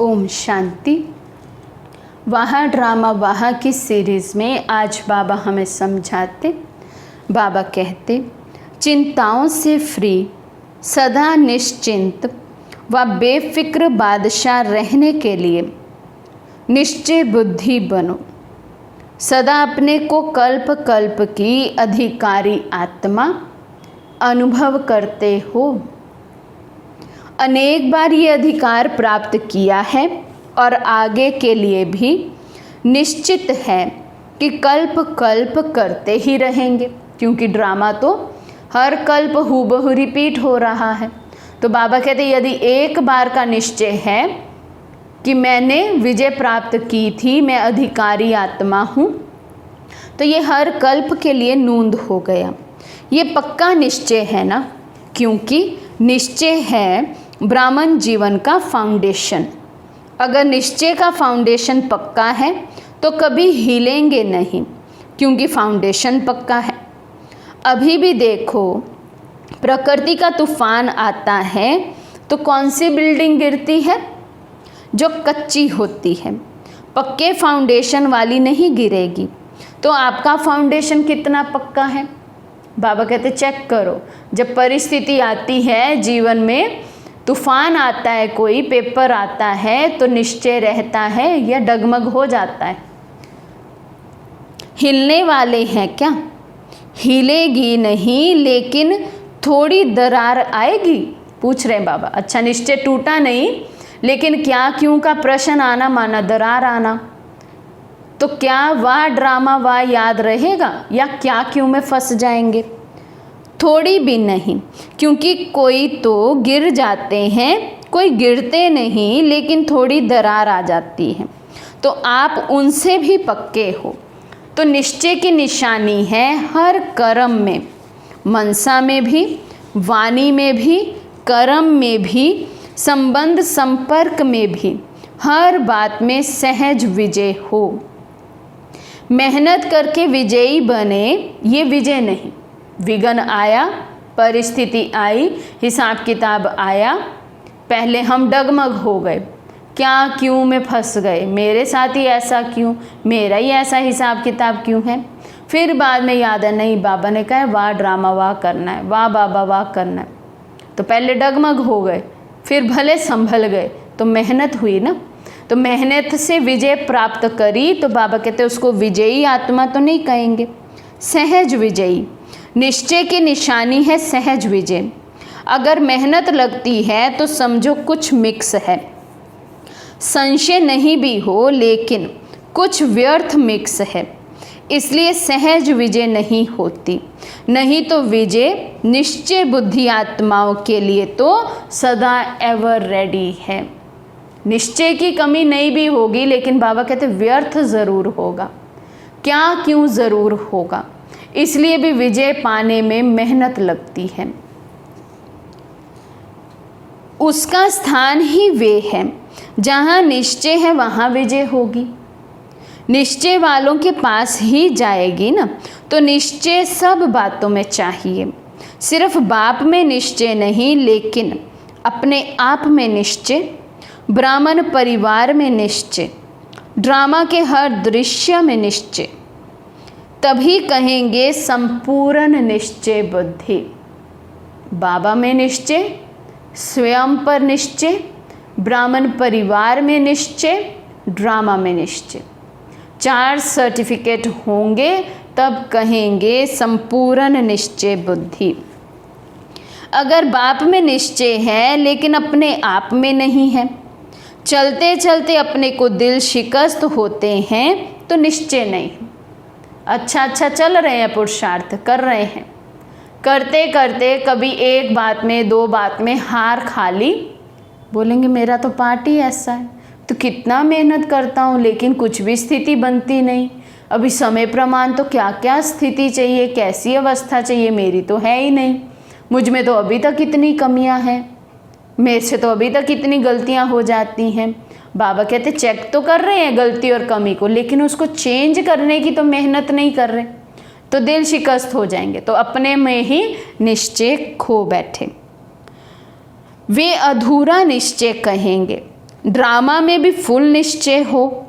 ओम शांति। वहाँ ड्रामा वहाँ की सीरीज़ में आज बाबा हमें समझाते। बाबा कहते, चिंताओं से फ्री, सदा निश्चिंत व बेफिक्र बादशाह रहने के लिए निश्चय बुद्धि बनो। सदा अपने को कल्प कल्प की अधिकारी आत्मा अनुभव करते हो। अनेक बार ये अधिकार प्राप्त किया है और आगे के लिए भी निश्चित है कि कल्प कल्प करते ही रहेंगे, क्योंकि ड्रामा तो हर कल्प हूबहू रिपीट हो रहा है। तो बाबा कहते यदि एक बार का निश्चय है कि मैंने विजय प्राप्त की थी, मैं अधिकारी आत्मा हूँ, तो ये हर कल्प के लिए नूंद हो गया। ये पक्का निश्चय है ना, क्योंकि निश्चय है ब्राह्मण जीवन का फाउंडेशन। अगर निश्चय का फाउंडेशन पक्का है तो कभी हिलेंगे नहीं, क्योंकि फाउंडेशन पक्का है। अभी भी देखो, प्रकृति का तूफान आता है तो कौन सी बिल्डिंग गिरती है? जो कच्ची होती है, पक्के फाउंडेशन वाली नहीं गिरेगी। तो आपका फाउंडेशन कितना पक्का है? बाबा कहते चेक करो। जब परिस्थिति आती है जीवन में, तूफान आता है, कोई पेपर आता है, तो निश्चय रहता है या डगमग हो जाता है? हिलने वाले हैं क्या? हिलेगी नहीं, लेकिन थोड़ी दरार आएगी। पूछ रहे बाबा। अच्छा, निश्चय टूटा नहीं, लेकिन क्या क्यों का प्रश्न आना माना दरार आना। तो क्या वह ड्रामा वह याद रहेगा या क्या क्यों में फंस जाएंगे? थोड़ी भी नहीं, क्योंकि कोई तो गिर जाते हैं, कोई गिरते नहीं, लेकिन थोड़ी दरार आ जाती है। तो आप उनसे भी पक्के हो। तो निश्चय की निशानी है हर कर्म में, मनसा में भी, वाणी में भी, कर्म में भी, संबंध संपर्क में भी, हर बात में सहज विजय हो। मेहनत करके विजयी बने, ये विजय नहीं। विघ्न आया, परिस्थिति आई, हिसाब किताब आया, पहले हम डगमग हो गए, क्या क्यों में फंस गए, मेरे साथ ही ऐसा क्यों, मेरा ही ऐसा हिसाब किताब क्यों है। फिर बाद में याद है, नहीं बाबा ने कहा वाह ड्रामा वाह करना है, वाह बाबा वाह करना है। तो पहले डगमग हो गए, फिर भले संभल गए, तो मेहनत हुई ना। तो मेहनत से विजय प्राप्त करी, तो बाबा कहते उसको विजयी आत्मा तो नहीं कहेंगे, सहज विजयी। निश्चय की निशानी है सहज विजय। अगर मेहनत लगती है तो समझो कुछ मिक्स है। संशय नहीं भी हो, लेकिन कुछ व्यर्थ मिक्स है, इसलिए सहज विजय नहीं होती। नहीं तो विजय निश्चय बुद्धि आत्माओं के लिए तो सदा एवर रेडी है। निश्चय की कमी नहीं भी होगी, लेकिन बाबा कहते व्यर्थ ज़रूर होगा। क्या क्यों ज़रूर होगा, इसलिए भी विजय पाने में मेहनत लगती है। उसका स्थान ही वे है जहाँ निश्चय है, वहाँ विजय होगी। निश्चय वालों के पास ही जाएगी ना। तो निश्चय सब बातों में चाहिए, सिर्फ बाप में निश्चय नहीं, लेकिन अपने आप में निश्चय, ब्राह्मण परिवार में निश्चय, ड्रामा के हर दृश्य में निश्चय। तभी कहेंगे संपूर्ण निश्चय बुद्धि। बाबा में निश्चय, स्वयं पर निश्चय, ब्राह्मण परिवार में निश्चय, ड्रामा में निश्चय। 4 सर्टिफिकेट होंगे तब कहेंगे संपूर्ण निश्चय बुद्धि। अगर बाप में निश्चय है लेकिन अपने आप में नहीं है, चलते चलते अपने को दिल शिकस्त होते हैं, तो निश्चय नहीं। अच्छा चल रहे हैं, पुरुषार्थ कर रहे हैं, करते करते कभी एक बात में, 2 बात में हार खा ली, बोलेंगे मेरा तो पार्ट ही ऐसा है, तो कितना मेहनत करता हूँ लेकिन कुछ भी स्थिति बनती नहीं। अभी समय प्रमाण तो क्या क्या स्थिति चाहिए, कैसी अवस्था चाहिए, मेरी तो है ही नहीं। मुझ में तो अभी तक इतनी कमियाँ हैं, मेरे से तो अभी तक इतनी गलतियाँ हो जाती हैं। बाबा कहते चेक तो कर रहे हैं गलती और कमी को, लेकिन उसको चेंज करने की तो मेहनत नहीं कर रहे, तो दिल शिकस्त हो जाएंगे। तो अपने में ही निश्चय खो बैठे। वे अधूरा निश्चय कहेंगे, ड्रामा में भी फुल निश्चय हो,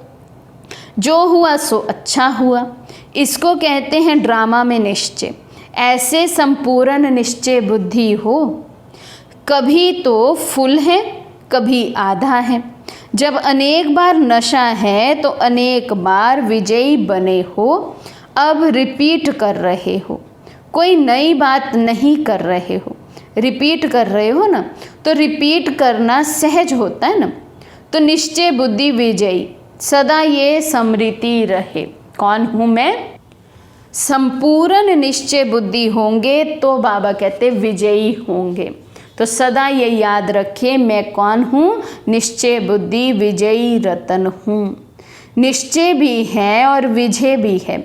जो हुआ सो अच्छा हुआ, इसको कहते हैं ड्रामा में निश्चय। ऐसे संपूर्ण निश्चय बुद्धि हो, कभी तो फुल है कभी आधा है। जब अनेक बार नशा है तो अनेक बार विजयी बने हो। अब रिपीट कर रहे हो, कोई नई बात नहीं कर रहे हो। रिपीट कर रहे हो ना, तो रिपीट करना सहज होता है ना। तो निश्चय बुद्धि विजयी, सदा ये स्मृति रहे। कौन हूँ मैं? संपूर्ण निश्चय बुद्धि होंगे तो बाबा कहते विजयी होंगे। तो सदा ये याद रखिए, मैं कौन हूँ? निश्चय बुद्धि विजयी रतन हूँ। निश्चय भी है और विजय भी है।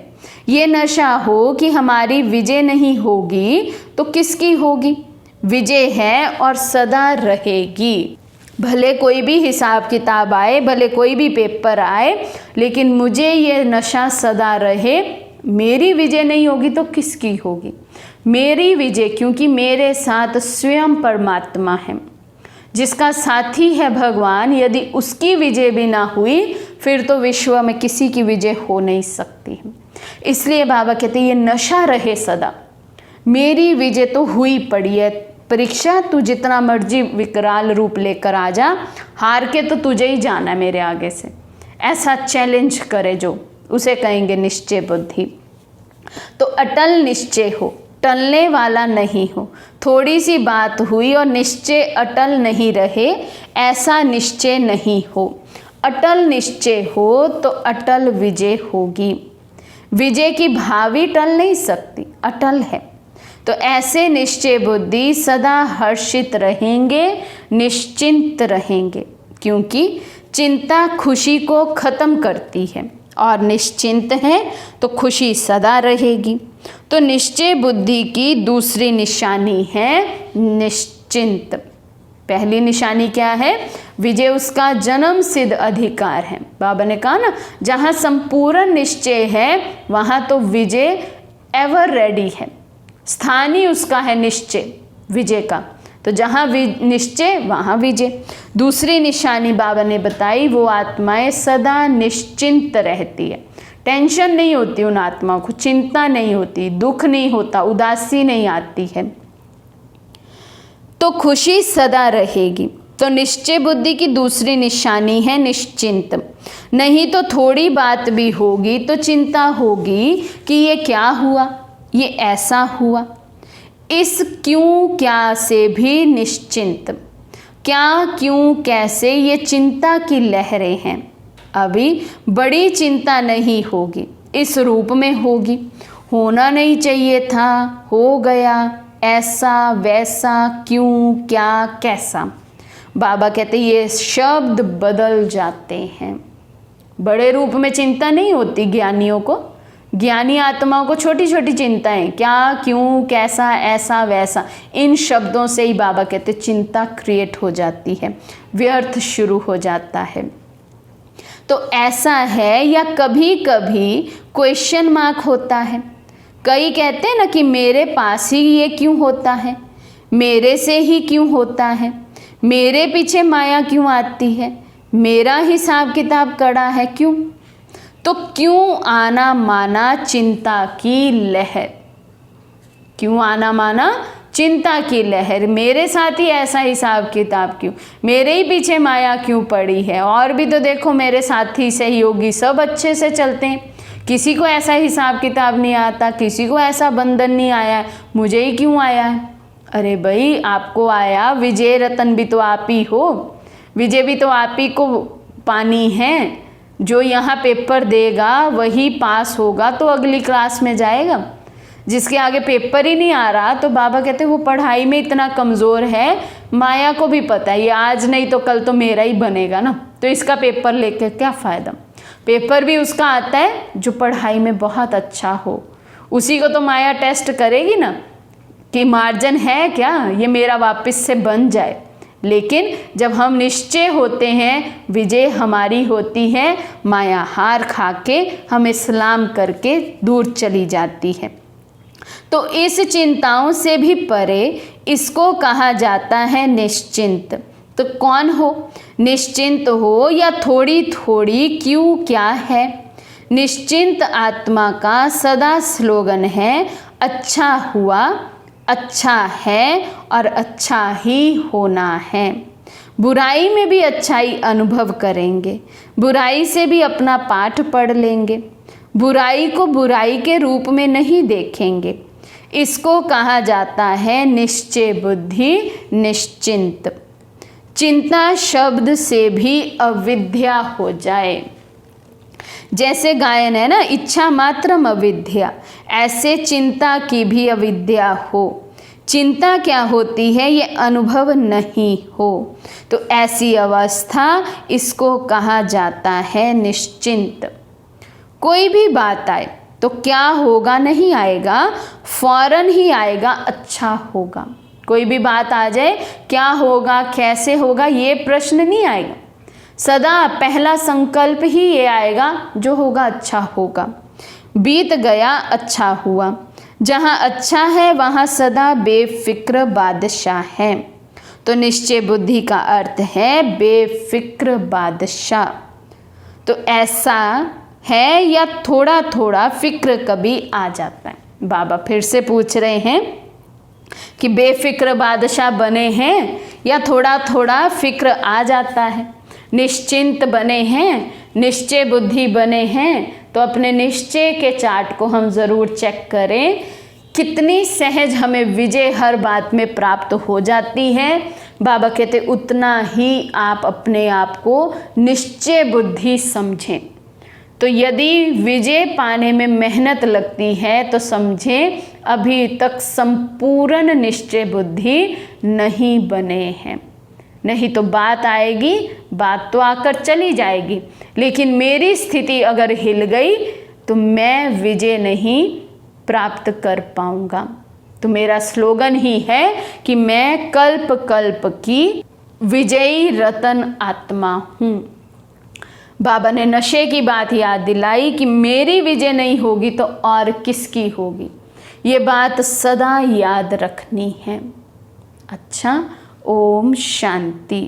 ये नशा हो कि हमारी विजय नहीं होगी तो किसकी होगी? विजय है और सदा रहेगी। भले कोई भी हिसाब किताब आए, भले कोई भी पेपर आए, लेकिन मुझे ये नशा सदा रहे। मेरी विजय नहीं होगी तो किसकी होगी? मेरी विजय, क्योंकि मेरे साथ स्वयं परमात्मा है, जिसका साथी है भगवान। यदि उसकी विजय भी ना हुई फिर तो विश्व में किसी की विजय हो नहीं सकती है। इसलिए बाबा कहते ये नशा रहे सदा। मेरी विजय तो हुई पड़ी है। परीक्षा तू जितना मर्जी विकराल रूप लेकर आ जा, हार के तो तुझे ही जाना मेरे आगे से। ऐसा चैलेंज करे जो, उसे कहेंगे निश्चय बुद्धि। तो अटल निश्चय हो, टलने वाला नहीं हो। थोड़ी सी बात हुई और निश्चय अटल नहीं रहे, ऐसा निश्चय नहीं हो। अटल निश्चय हो तो अटल विजय होगी। विजय की भावी टल नहीं सकती, अटल है। तो ऐसे निश्चय बुद्धि सदा हर्षित रहेंगे, निश्चिंत रहेंगे, क्योंकि चिंता खुशी को खत्म करती है और निश्चिंत है तो खुशी सदा रहेगी। तो निश्चय बुद्धि की दूसरी निशानी है निश्चिंत। पहली निशानी क्या है? विजय उसका जन्म सिद्ध अधिकार है। बाबा ने कहा ना, जहाँ संपूर्ण निश्चय है वहाँ तो विजय एवर रेडी है। स्थान ही उसका है निश्चय, विजय का। तो जहाँ निश्चय वहाँ विजय। दूसरी निशानी बाबा ने बताई, वो आत्माएं सदा निश्चिंत रहती है। टेंशन नहीं होती उन आत्माओं को, चिंता नहीं होती, दुख नहीं होता, उदासी नहीं आती है, तो खुशी सदा रहेगी। तो निश्चय बुद्धि की दूसरी निशानी है निश्चिंत। नहीं तो थोड़ी बात भी होगी तो चिंता होगी कि ये क्या हुआ, ये ऐसा हुआ। इस क्यों क्या से भी निश्चिंत। क्या क्यों कैसे ये चिंता की लहरें हैं। अभी बड़ी चिंता नहीं होगी, इस रूप में होगी। होना नहीं चाहिए था, हो गया, ऐसा वैसा, क्यों क्या कैसा। बाबा कहते ये शब्द बदल जाते हैं। बड़े रूप में चिंता नहीं होती ज्ञानियों को। ज्ञानी आत्माओं को छोटी छोटी चिंताएं, क्या क्यों कैसा ऐसा वैसा, इन शब्दों से ही बाबा कहते चिंता क्रिएट हो जाती है, व्यर्थ शुरू हो जाता है। तो ऐसा है, या कभी कभी क्वेश्चन मार्क होता है। कई कहते हैं ना कि मेरे पास ही ये क्यों होता है, मेरे से ही क्यों होता है, मेरे पीछे माया क्यों आती है, मेरा हिसाब किताब कड़ा है, क्यों। तो क्यों आना माना चिंता की लहर। क्यों आना माना चिंता की लहर। मेरे साथ ही ऐसा हिसाब किताब क्यों, मेरे ही पीछे माया क्यों पड़ी है। और भी तो देखो मेरे साथी सहयोगी सब अच्छे से चलते हैं, किसी को ऐसा हिसाब किताब नहीं आता, किसी को ऐसा बंधन नहीं आया, मुझे ही क्यों आया है। अरे भाई आपको आया, विजय रतन भी तो आप ही हो, विजय भी तो आप ही को पानी है। जो यहाँ पेपर देगा वही पास होगा तो अगली क्लास में जाएगा। जिसके आगे पेपर ही नहीं आ रहा तो बाबा कहते वो पढ़ाई में इतना कमज़ोर है, माया को भी पता है ये आज नहीं तो कल तो मेरा ही बनेगा ना, तो इसका पेपर लेकर क्या फ़ायदा। पेपर भी उसका आता है जो पढ़ाई में बहुत अच्छा हो, उसी को तो माया टेस्ट करेगी ना कि मार्जिन है क्या, ये मेरा वापस से बन जाए। लेकिन जब हम निश्चय होते हैं, विजय हमारी होती है, माया हार खा के हमें सलाम करके दूर चली जाती है। तो इस चिंताओं से भी परे इसको कहा जाता है निश्चिंत। तो कौन हो? निश्चिंत हो या थोड़ी थोड़ी क्यों क्या है? निश्चिंत आत्मा का सदा स्लोगन है, अच्छा हुआ, अच्छा है और अच्छा ही होना है। बुराई में भी अच्छाई अनुभव करेंगे, बुराई से भी अपना पाठ पढ़ लेंगे, बुराई को बुराई के रूप में नहीं देखेंगे। इसको कहा जाता है निश्चय बुद्धि, निश्चिंत। चिंता शब्द से भी अविद्या हो जाए। जैसे गायन है ना, इच्छा मात्रम अविद्या, ऐसे चिंता की भी अविद्या हो। चिंता क्या होती है ये अनुभव नहीं हो, तो ऐसी अवस्था इसको कहा जाता है निश्चिंत। कोई भी बात आए तो क्या होगा नहीं आएगा, फौरन ही आएगा अच्छा होगा। कोई भी बात आ जाए क्या होगा कैसे होगा ये प्रश्न नहीं आएगा, सदा पहला संकल्प ही ये आएगा जो होगा अच्छा होगा। बीत गया अच्छा हुआ, जहाँ अच्छा है वहाँ सदा बेफिक्र बादशाह है। तो निश्चय बुद्धि का अर्थ है बेफिक्र बादशाह। तो ऐसा है या थोड़ा थोड़ा फिक्र कभी आ जाता है। बाबा फिर से पूछ रहे हैं कि बेफिक्र बादशाह बने हैं या थोड़ा थोड़ा फिक्र आ जाता है? निश्चिंत बने हैं, निश्चय बुद्धि बने हैं, तो अपने निश्चय के चार्ट को हम ज़रूर चेक करें, कितनी सहज हमें विजय हर बात में प्राप्त हो जाती है। बाबा कहते उतना ही आप अपने आप को निश्चय बुद्धि समझें। तो यदि विजय पाने में मेहनत लगती है तो समझें अभी तक संपूर्ण निश्चय बुद्धि नहीं बने हैं। नहीं तो बात आएगी, बात तो आकर चली जाएगी, लेकिन मेरी स्थिति अगर हिल गई तो मैं विजय नहीं प्राप्त कर पाऊंगा। तो मेरा स्लोगन ही है कि मैं कल्प कल्प की विजयी रतन आत्मा हूँ। बाबा ने नशे की बात याद दिलाई कि मेरी विजय नहीं होगी तो और किसकी होगी, ये बात सदा याद रखनी है। अच्छा, ओम शांति।